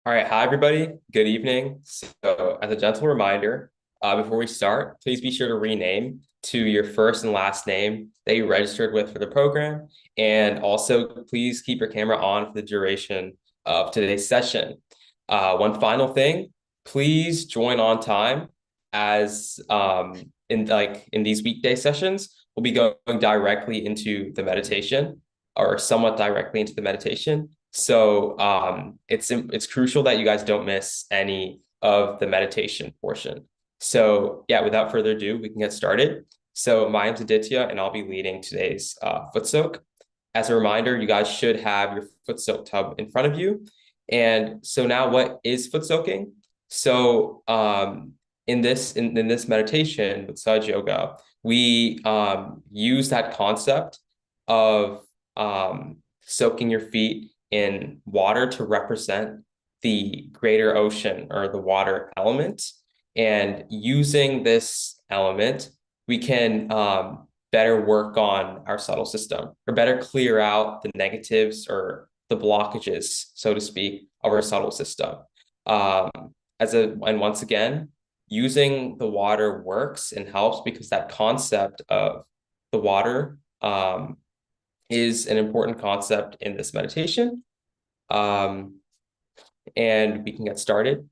All right, hi everybody. Good evening. So, as a gentle reminder, before we start, please be sure to rename to your first and last name that you registered with for the program, and also please keep your camera on for the duration of today's session. One final thing, please join on time, as in these weekday sessions, we'll be going directly into the meditation, or somewhat directly into the meditation. So it's crucial that you guys don't miss any of the meditation portion. So yeah, without further ado, we can get started. So my name's Aditya, and I'll be leading today's foot soak. As a reminder, you guys should have your foot soak tub in front of you. And so now, what is foot soaking? So in this meditation with Sahaja Yoga, we use that concept of soaking your feet in water to represent the greater ocean or the water element. And using this element, we can better work on our subtle system, or better clear out the negatives or the blockages, so to speak, of our subtle system. Um, and once again, using the water works and helps because that concept of the water is an important concept in this meditation. And we can get started.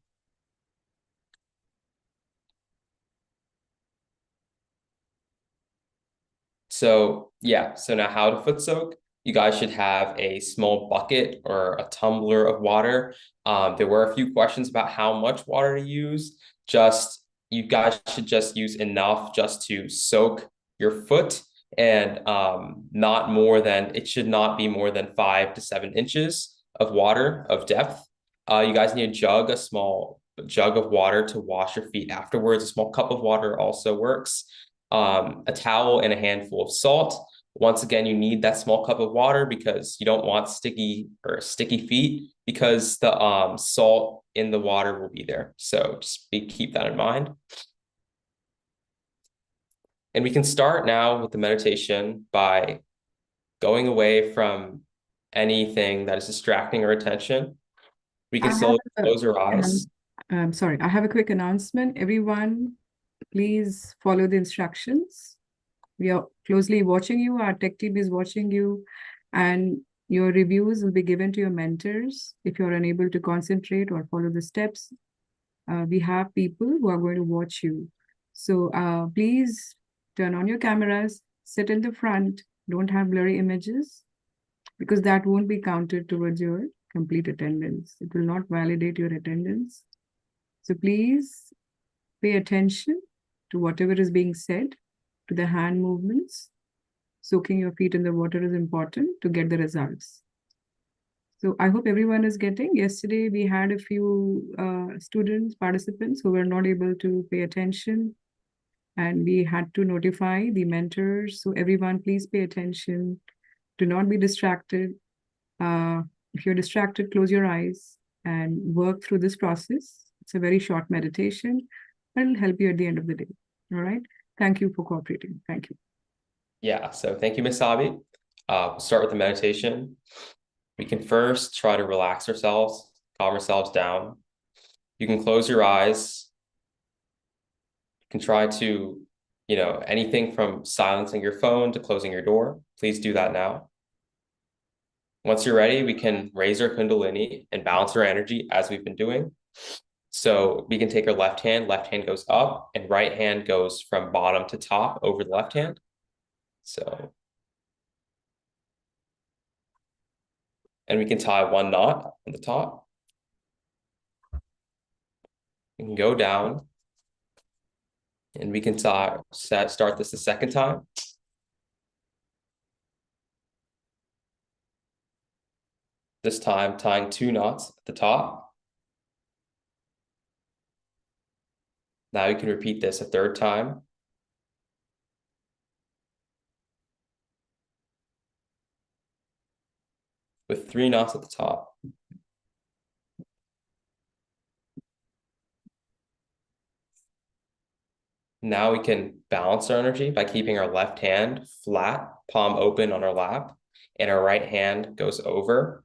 So yeah, so now how to foot soak. You guys should have a small bucket or a tumbler of water. There were a few questions about how much water to use. You guys should just use enough just to soak your foot, and it should not be more than 5 to 7 inches of water of depth. You guys need a small jug of water to wash your feet afterwards. A small cup of water also works. A towel and a handful of salt. Once again, you need that small cup of water because you don't want sticky feet, because the salt in the water will be there. So keep that in mind. And we can start now with the meditation by going away from anything that is distracting our attention. We can I have slowly close our um, eyes. sorry, I have a quick announcement. Everyone, please follow the instructions. We are closely watching you. Our tech team is watching you, and your reviews will be given to your mentors if you're unable to concentrate or follow the steps. We have people who are going to watch you. So please turn on your cameras, sit in the front, don't have blurry images, because that won't be counted towards your complete attendance. It will not validate your attendance. So please pay attention to whatever is being said, to the hand movements. Soaking your feet in the water is important to get the results. So I hope everyone is getting. Yesterday, we had a few students, participants who were not able to pay attention, and we had to notify the mentors. So everyone, please pay attention. Do not be distracted. If you're distracted, close your eyes and work through this process. It's a very short meditation, but it'll help you at the end of the day. All right. Thank you for cooperating. Thank you. Yeah, so thank you, Miss Sabi. We'll start with the meditation. We can first try to relax ourselves, calm ourselves down. You can close your eyes. You can try to, anything from silencing your phone to closing your door. Please do that now. Once you're ready, we can raise our Kundalini and balance our energy as we've been doing. So we can take our left hand goes up, and right hand goes from bottom to top over the left hand. So, and we can tie one knot on the top. We can go down, and we can start this the second time. This time tying 2 knots at the top. Now you can repeat this a third time. With 3 knots at the top. Now we can balance our energy by keeping our left hand flat, palm open on our lap, and our right hand goes over.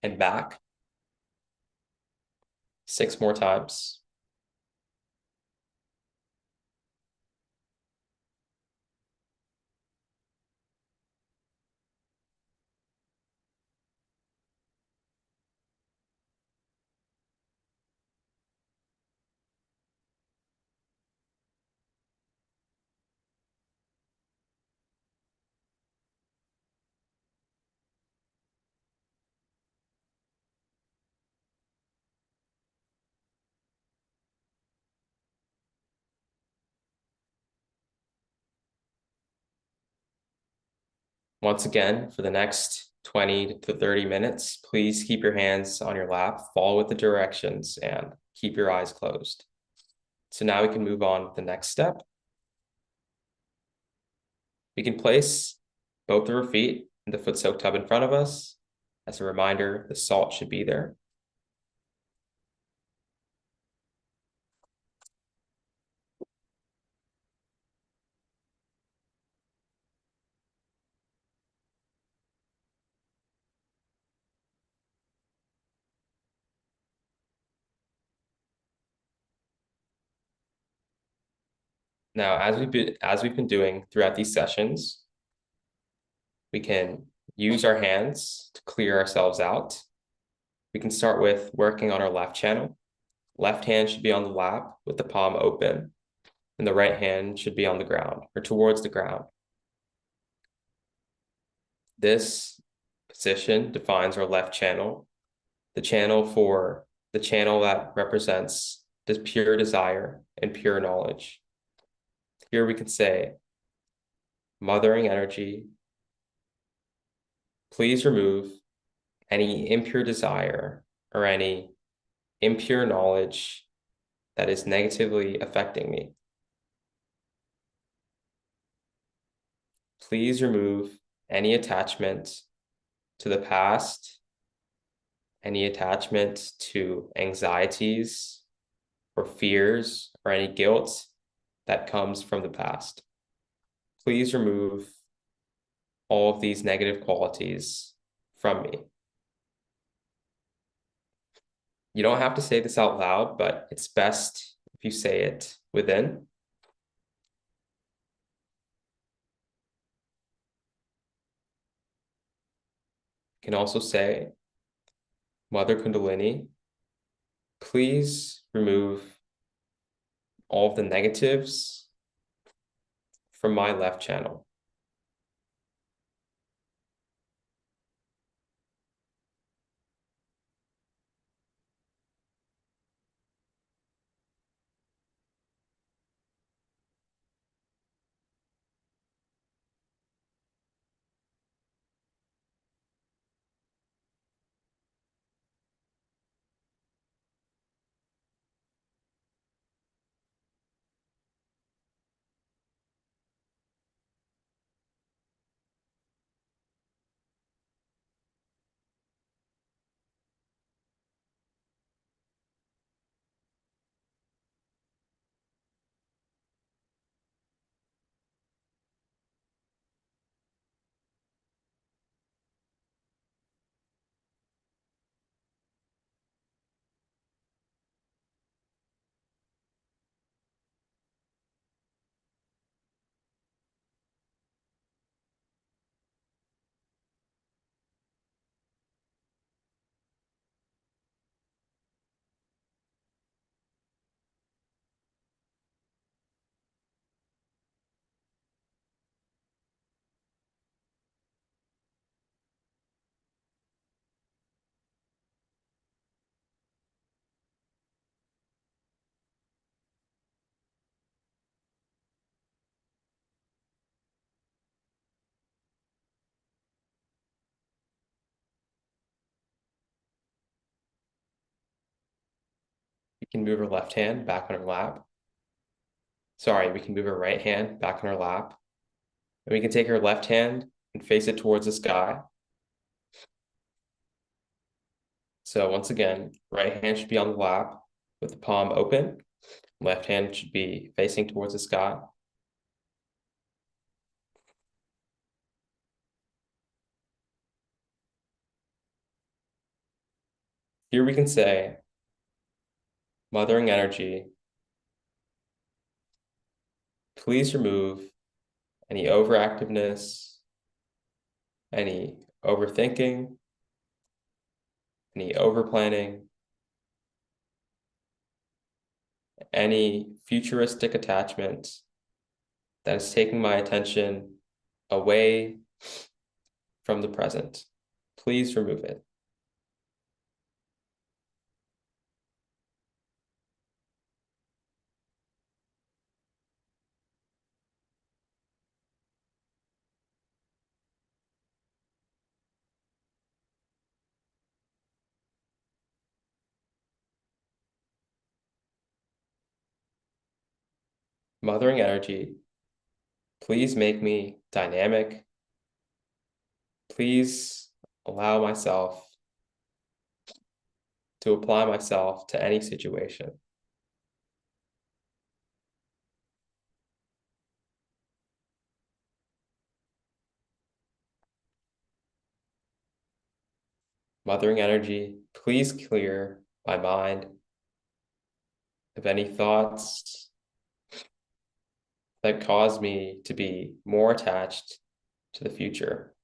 and back. 6 more times. Once again, for the next 20 to 30 minutes, please keep your hands on your lap, follow with the directions, and keep your eyes closed. So now we can move on to the next step. We can place both of our feet in the foot soak tub in front of us. As a reminder, the salt should be there. Now, as we've been doing throughout these sessions, we can use our hands to clear ourselves out. We can start with working on our left channel. Left hand should be on the lap with the palm open, and the right hand should be on the ground or towards the ground. This position defines our left channel, the channel that represents this pure desire and pure knowledge. Here we can say, mothering energy, please remove any impure desire or any impure knowledge that is negatively affecting me. Please remove any attachment to the past, any attachment to anxieties or fears or any guilt that comes from the past. Please remove all of these negative qualities from me. You don't have to say this out loud, but it's best if you say it within. You can also say, Mother Kundalini, please remove all of the negatives from my left channel. We can move our left hand back on our lap. Sorry, we can move our right hand back on our lap. And we can take our left hand and face it towards the sky. So once again, right hand should be on the lap with the palm open. Left hand should be facing towards the sky. Here we can say, mothering energy, please remove any overactiveness, any overthinking, any overplanning, any futuristic attachment that is taking my attention away from the present. Please remove it. Mothering energy, please make me dynamic. Please allow myself to apply myself to any situation. Mothering energy, please clear my mind of any thoughts that cause me to be more attached to the future.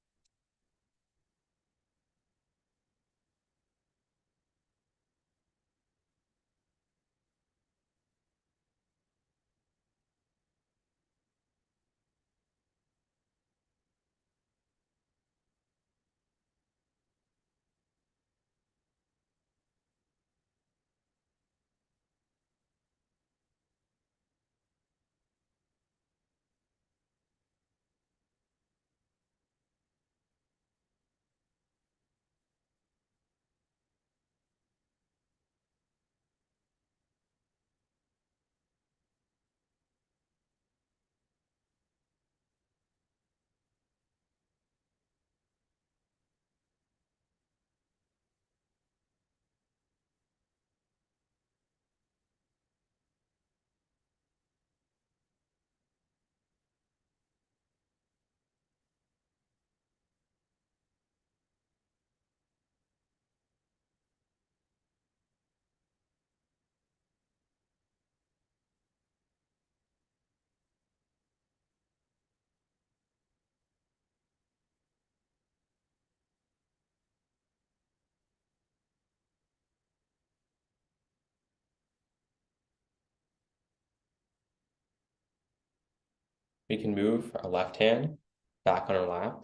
We can move our left hand back on our lap,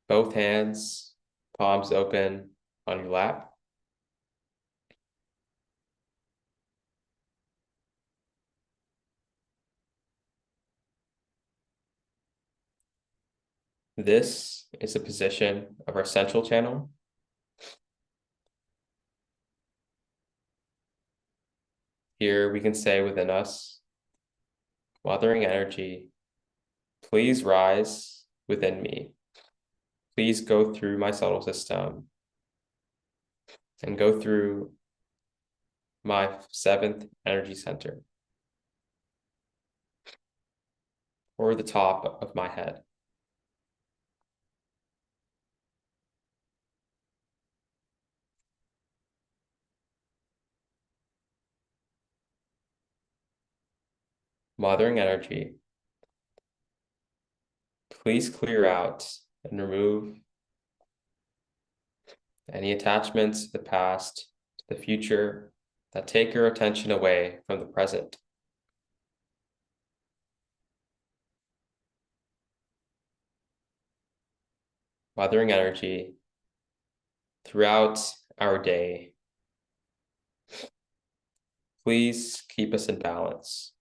both hands, palms open on your lap. This is the position of our central channel. Here we can say within us, mothering energy, please rise within me. Please go through my subtle system and go through my seventh energy center, or the top of my head. Mothering energy, please clear out and remove any attachments to the past, to the future, that take your attention away from the present. Mothering energy, throughout our day, please keep us in balance.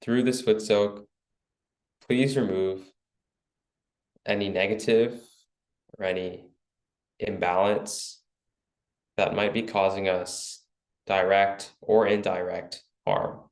Through this foot soak, please remove any negative or any imbalance that might be causing us direct or indirect harm.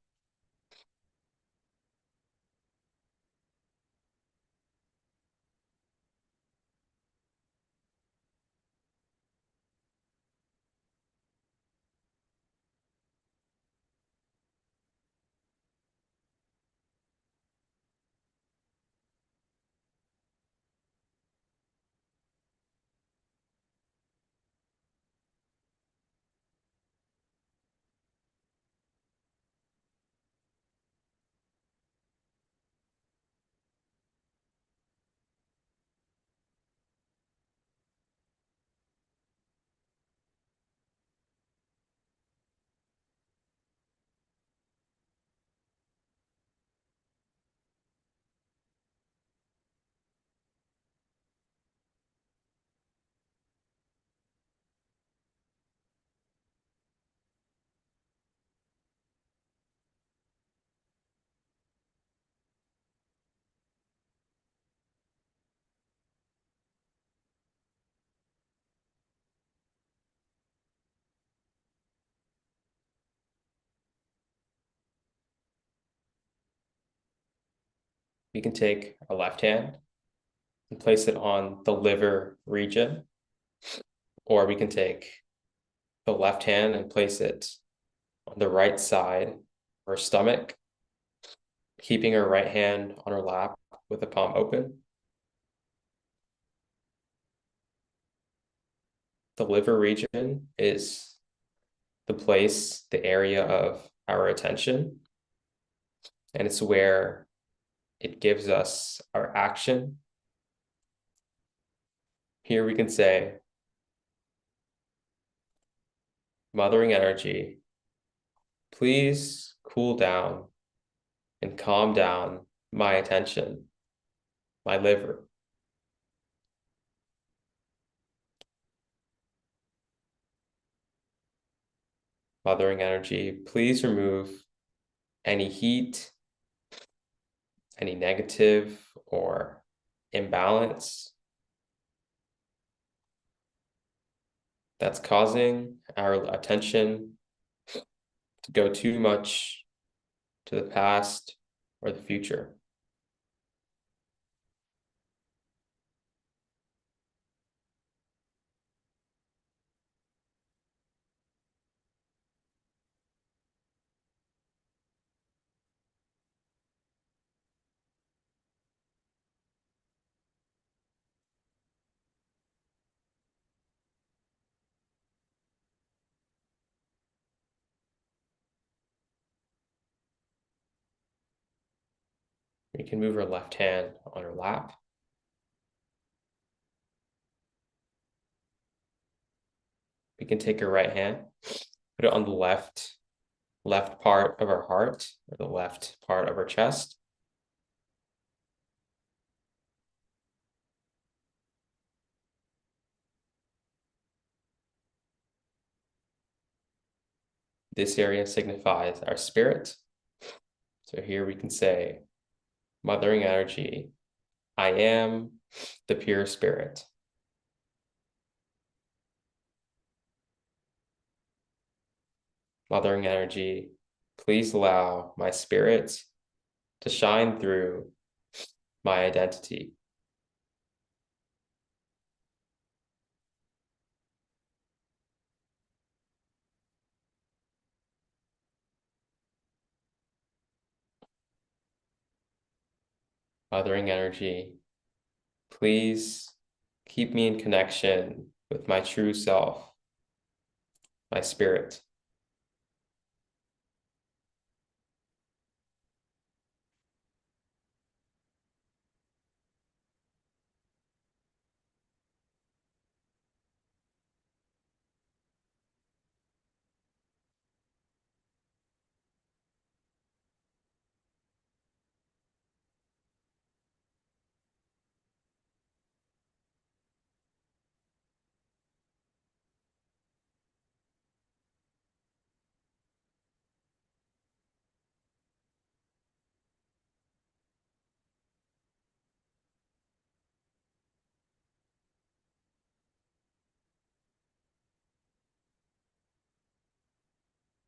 We can take our left hand and place it on the liver region, or we can take the left hand and place it on the right side of our stomach, keeping our right hand on our lap with the palm open. The liver region is the place, the area of our attention, and it's where it gives us our action. Here we can say, mothering energy, please cool down and calm down my attention, my liver. Mothering energy, please remove any heat, any negative or imbalance that's causing our attention to go too much to the past or the future. We can move our left hand on our lap. We can take our right hand, put it on the left part of our heart, or the left part of our chest. This area signifies our spirit. So here we can say, mothering energy, I am the pure spirit. Mothering energy, please allow my spirit to shine through my identity. Mothering energy, please keep me in connection with my true self, my spirit.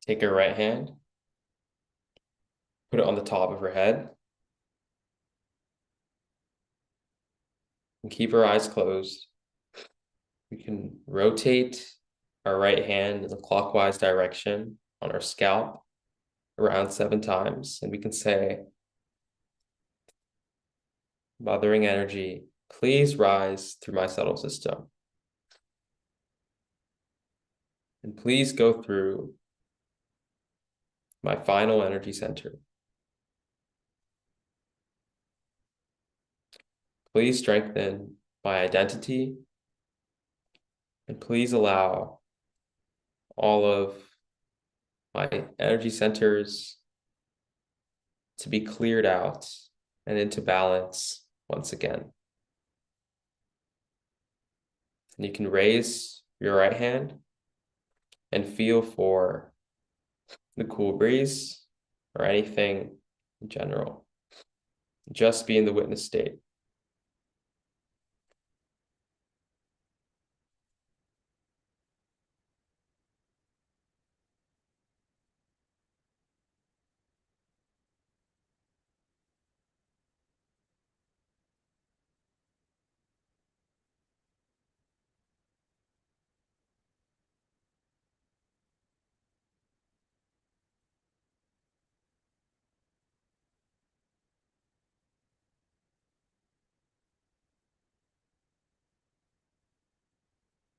Take her right hand, put it on the top of her head, and keep her eyes closed. We can rotate our right hand in a clockwise direction on our scalp around 7 times, and we can say, mothering energy, please rise through my subtle system. And please go through my final energy center. Please strengthen my identity, and please allow all of my energy centers to be cleared out and into balance once again. And you can raise your right hand and feel for the cool breeze or anything in general. Just be in the witness state.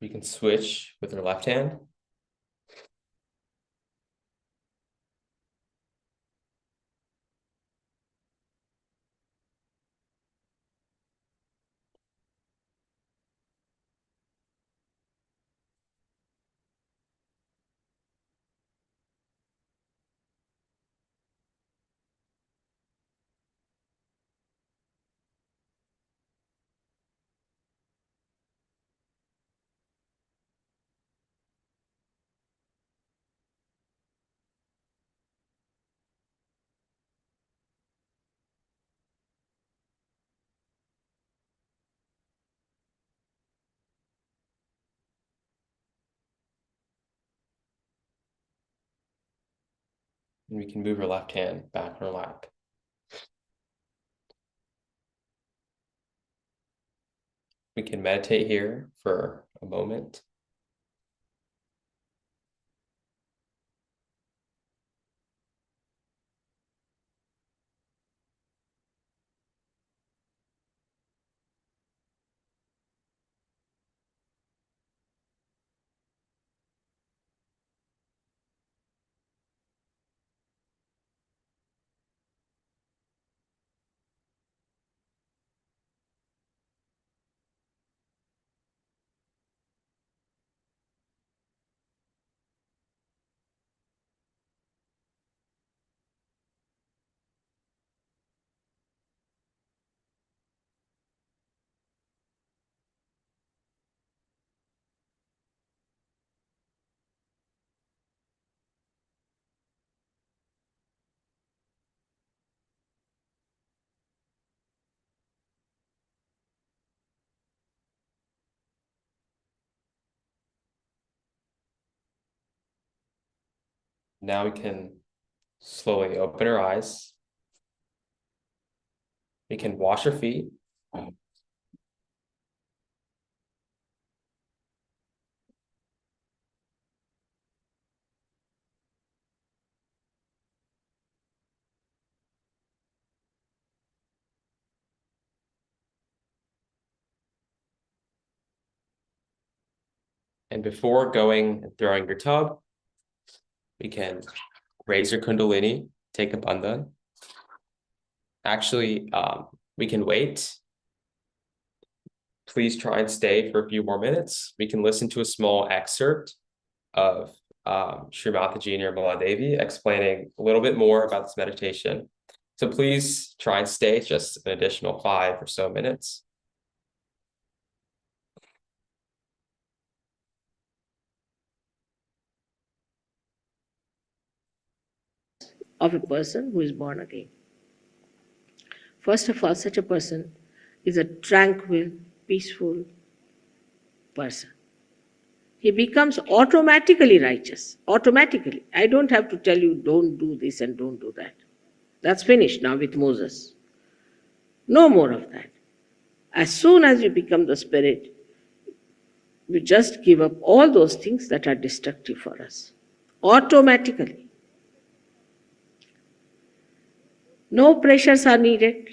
We can switch with our left hand. And we can move our left hand back in our lap. We can meditate here for a moment. Now we can slowly open our eyes. We can wash our feet. And before going and throwing your tub, we can raise your kundalini, take a bandhan. Actually, we can wait. Please try and stay for a few more minutes. We can listen to a small excerpt of Sri Mataji Nirmala Devi explaining a little bit more about this meditation. So please try and stay just an additional 5 or so minutes. Of a person who is born again. First of all, such a person is a tranquil, peaceful person. He becomes automatically righteous. Automatically. I don't have to tell you, don't do this and don't do that. That's finished now with Moses. No more of that. As soon as you become the Spirit, you just give up all those things that are destructive for us. Automatically. No pressures are needed.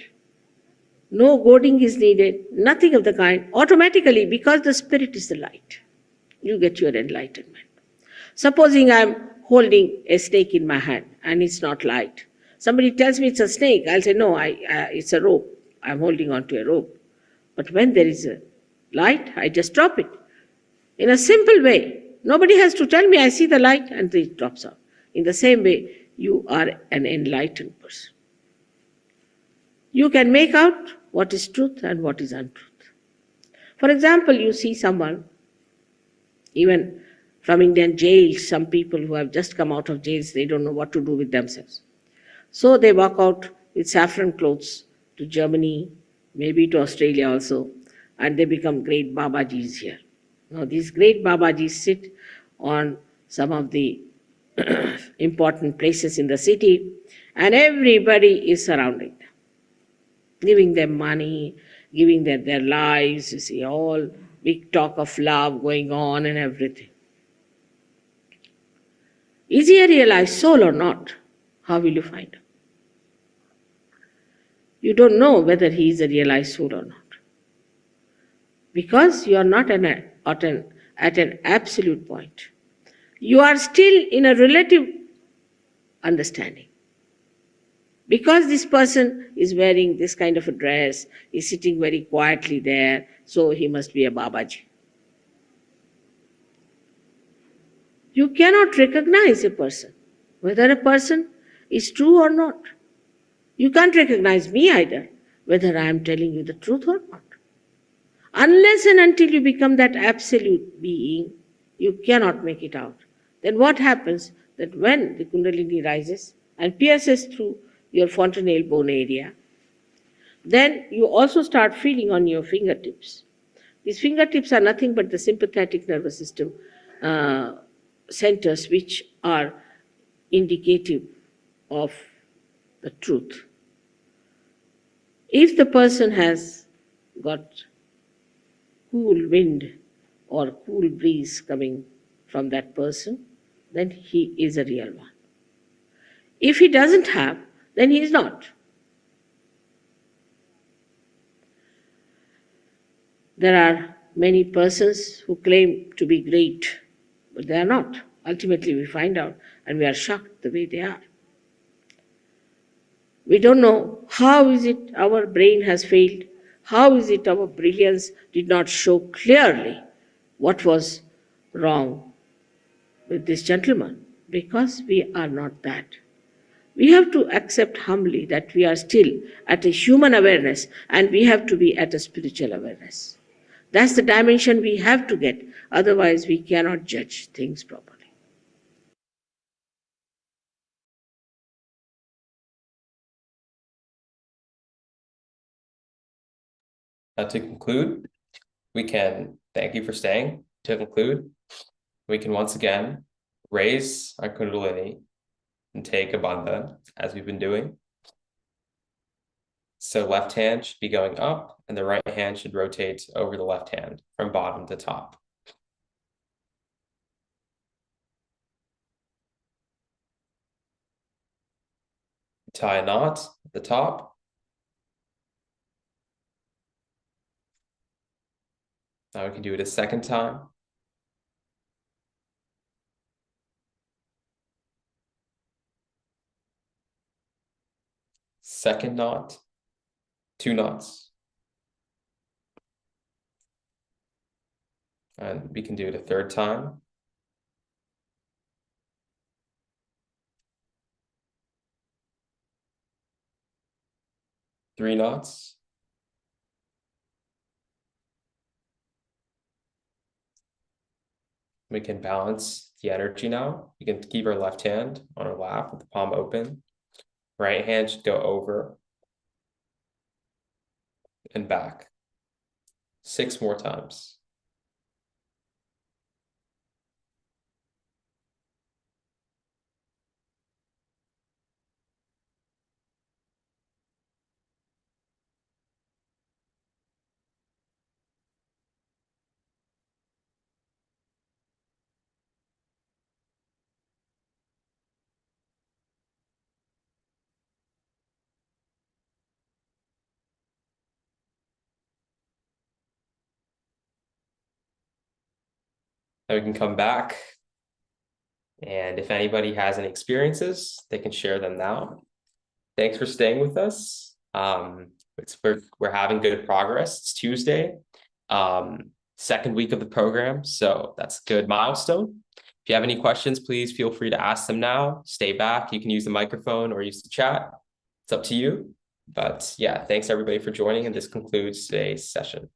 No goading is needed. Nothing of the kind. Automatically, because the Spirit is the light, you get your enlightenment. Supposing I'm holding a snake in my hand and it's not light. Somebody tells me it's a snake. I'll say, no, it's a rope. I'm holding on to a rope. But when there is a light, I just drop it. In a simple way. Nobody has to tell me, I see the light and it drops out. In the same way, you are an enlightened person. You can make out what is truth and what is untruth. For example, you see someone, even from Indian jails, some people who have just come out of jails, they don't know what to do with themselves. So they walk out with saffron clothes to Germany, maybe to Australia also, and they become great Babajis here. Now these great Babajis sit on some of the important places in the city, and everybody is surrounding them, giving them money, giving them their lives, you see, all big talk of love going on and everything. Is he a realized soul or not? How will you find out? You don't know whether he is a realized soul or not. Because you are not an at an absolute point. You are still in a relative understanding. Because this person is wearing this kind of a dress, is sitting very quietly there, so he must be a Babaji. You cannot recognize a person, whether a person is true or not. You can't recognize me either, whether I am telling you the truth or not. Unless and until you become that absolute being, you cannot make it out. Then what happens? That when the Kundalini rises and pierces through your fontanelle bone area, then you also start feeling on your fingertips. These fingertips are nothing but the sympathetic nervous system uh, centers, which are indicative of the truth. If the person has got cool wind or cool breeze coming from that person, then he is a real one. If he doesn't have, then he is not. There are many persons who claim to be great, but they are not. Ultimately, we find out and we are shocked the way they are. We don't know how is it our brain has failed, how is it our brilliance did not show clearly what was wrong with this gentleman, because we are not that. We have to accept humbly that we are still at a human awareness and we have to be at a spiritual awareness. That's the dimension we have to get, otherwise we cannot judge things properly. To conclude, we can thank you for staying. To conclude, we can once again raise our Kundalini and take a bandha as we've been doing. So left hand should be going up and the right hand should rotate over the left hand from bottom to top. Tie a knot at the top. Now we can do it a second time. Second knot, 2 knots. And we can do it a third time. Three knots. We can balance the energy now. We can keep our left hand on our lap with the palm open. Right hand should go over and back. 6 more times. Now we can come back. And if anybody has any experiences, they can share them now. Thanks for staying with us. We're having good progress. It's Tuesday, second week of the program, so that's a good milestone. If you have any questions, please feel free to ask them now. Stay back. You can use the microphone or use the chat. It's up to you. But yeah, thanks everybody for joining, and this concludes today's session.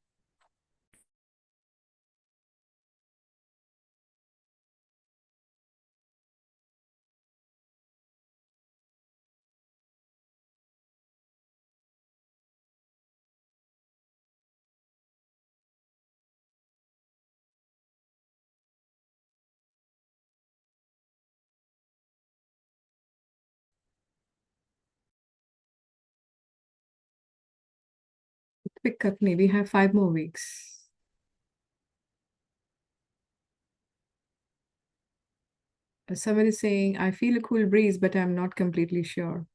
Quick Kakni, we have 5 more weeks. Someone is saying, I feel a cool breeze, but I'm not completely sure.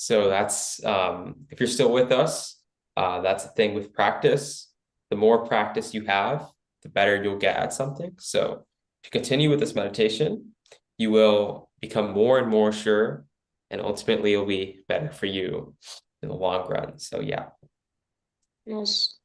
So that's if you're still with us, that's the thing with practice. The more practice you have, the better you'll get at something. So if you continue with this meditation, you will become more and more sure, and ultimately it'll be better for you in the long run. So yeah. Yes.